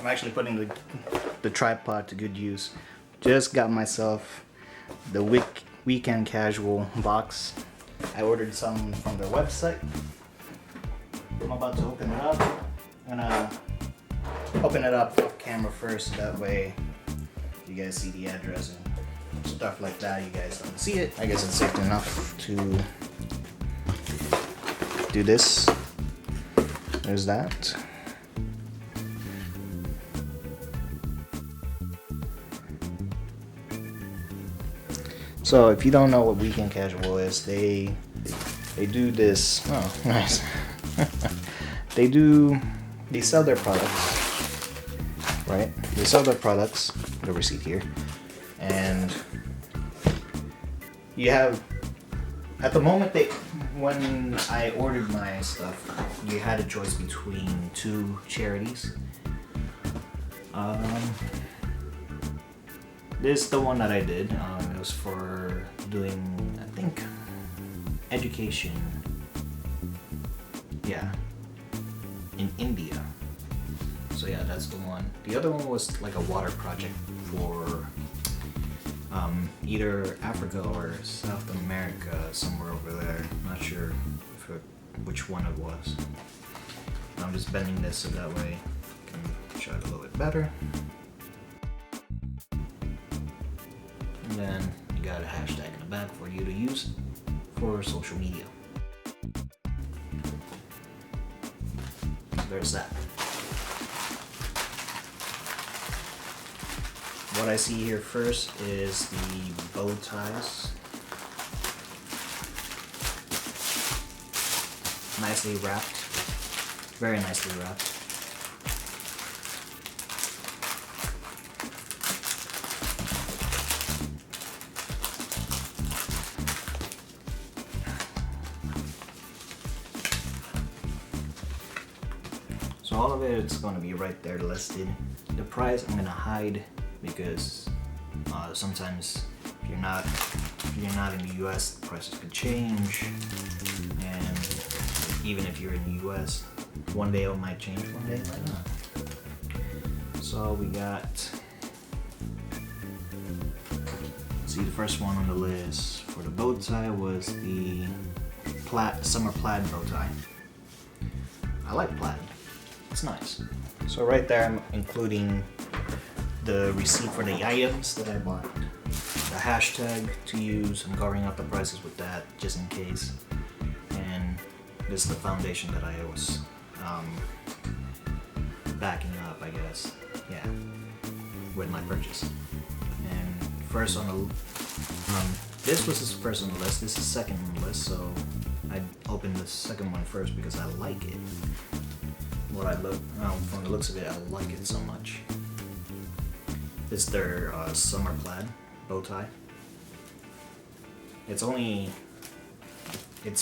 I'm actually putting the tripod to good use. Just got myself the weekend casual box. I ordered some from their website. I'm about to open it up. I'm gonna open it up off camera first, that way you guys see the address and stuff like that. You guys don't see it. I guess it's safe enough to do this. There's that. So if you don't know what weekend casual is, they do this. Oh, nice. They sell their products, right? They sell their products. The receipt here, and you have at the moment when I ordered my stuff, you had a choice between two charities. This is the one that I did. It was for doing, I think, education. Yeah, in India. So yeah, that's the one. The other one was like a water project for either Africa or South America, somewhere over there. Not sure which one it was. I'm just bending this so that way I can show it a little bit better. And then you got a hashtag in the back for you to use for social media. There's that. What I see here first is the bow ties. Nicely wrapped. Very nicely wrapped. So all of it's going to be right there listed. The price I'm going to hide because sometimes if you're not in the US, the prices could change, and even if you're in the US, one day it might change, one day it might not. So we got, see, the first one on the list for the bow tie was the summer plaid bow tie. I like plaid, it's nice. So right there I'm including the receipt for the items that I bought, the hashtag to use. I'm covering up the prices with that just in case, and this is the foundation that I was backing up, I guess, yeah, with my purchase. And first on the this was his first on the list, this is second on the list, so I opened the second one first because I like it. From the looks of it, I like it so much. This is their summer plaid bow tie. It's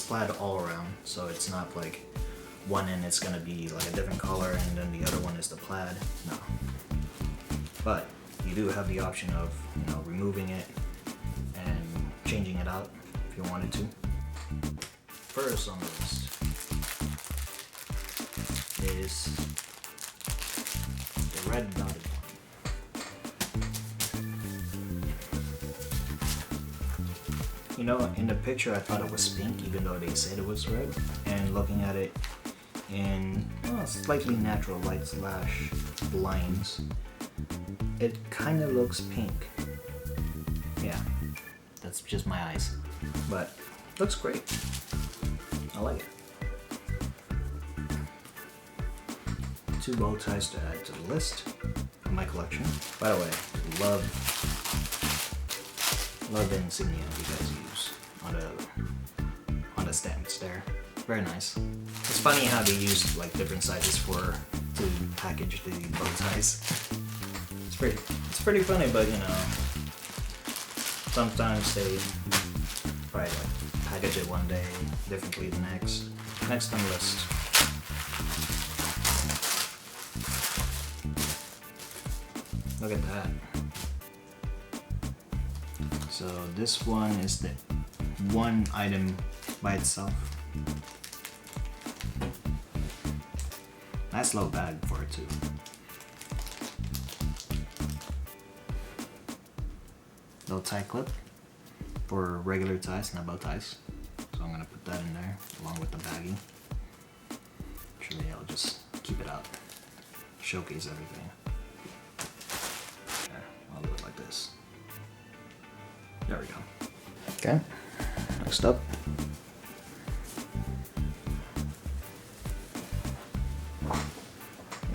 plaid all around, so it's not like one end it's gonna be like a different color and then the other one is the plaid. No. But you do have the option of, removing it and changing it out if you wanted to. First on the list is the red dotted one. In the picture I thought it was pink, even though they said it was red. And looking at it in slightly natural light / blinds, it kind of looks pink. Yeah, that's just my eyes, but looks great. I like it. 2 bow ties to add to the list of my collection. By the way, love the insignia you guys use on the stems there. Very nice. It's funny how they use like different sizes to package the bow ties. It's pretty funny, but sometimes they probably like package it one day differently the next. Next on the list. Look at that. So this one is the one item by itself. Nice little bag for it too. little tie clip for regular ties, not bow ties. So I'm gonna put that in there along with the baggie. Actually, I'll just keep it out, showcase everything. There, I'll do it like this. There we go. Okay, next up.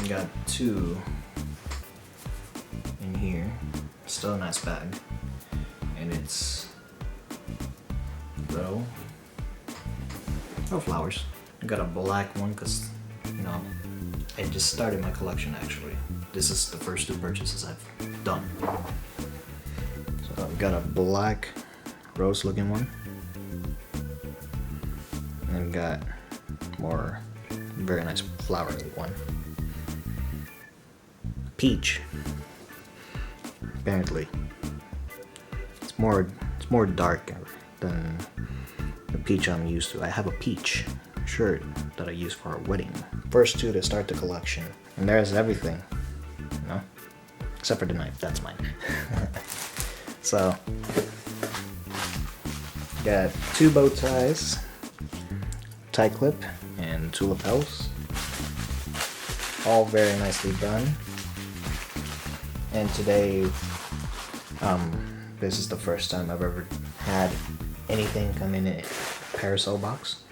We got two in here. Still a nice bag. And it's little flowers. I got a black one because, you know, I just started my collection actually. This is the first two purchases I've done. So I've got a black rose looking one. And then got more very nice flowery one. Peach. Apparently. It's more darker than the peach I'm used to. I have a peach shirt that I use for a wedding. First two to start the collection. And there's everything. You know? Except for the knife, that's mine. So got two bow ties, tie clip, and two lapels. All very nicely done. And today, this is the first time I've ever had anything come in a parasol box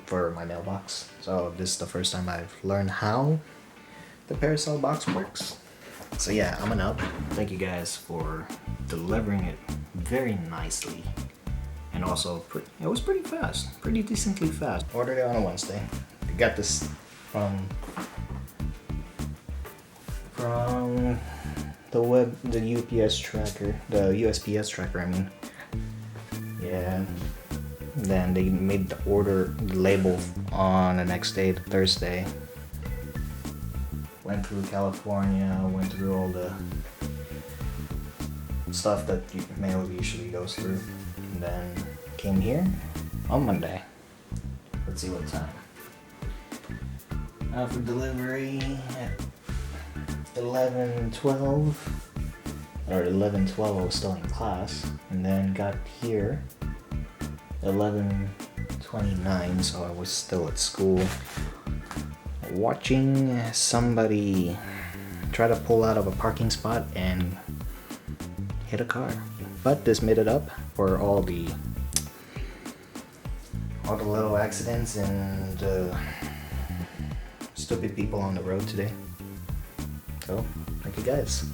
for my mailbox. So this is the first time I've learned how the parasol box works. So yeah, I'm an up. Thank you guys for delivering it very nicely. And also, it was pretty fast, pretty decently fast. Ordered it on a Wednesday. I got this from the UPS tracker, the USPS tracker, I mean. Yeah. Then they made the order label on the next day, Thursday. Went through California, went through all the stuff that mail usually goes through. And then came here on Monday. Let's see what time. For delivery at 11:12 or 11:12. I was still in class, and then got here 11:29, so I was still at school watching somebody try to pull out of a parking spot and hit a car. But this made it up for all the little accidents and stupid people on the road today. So, thank you guys.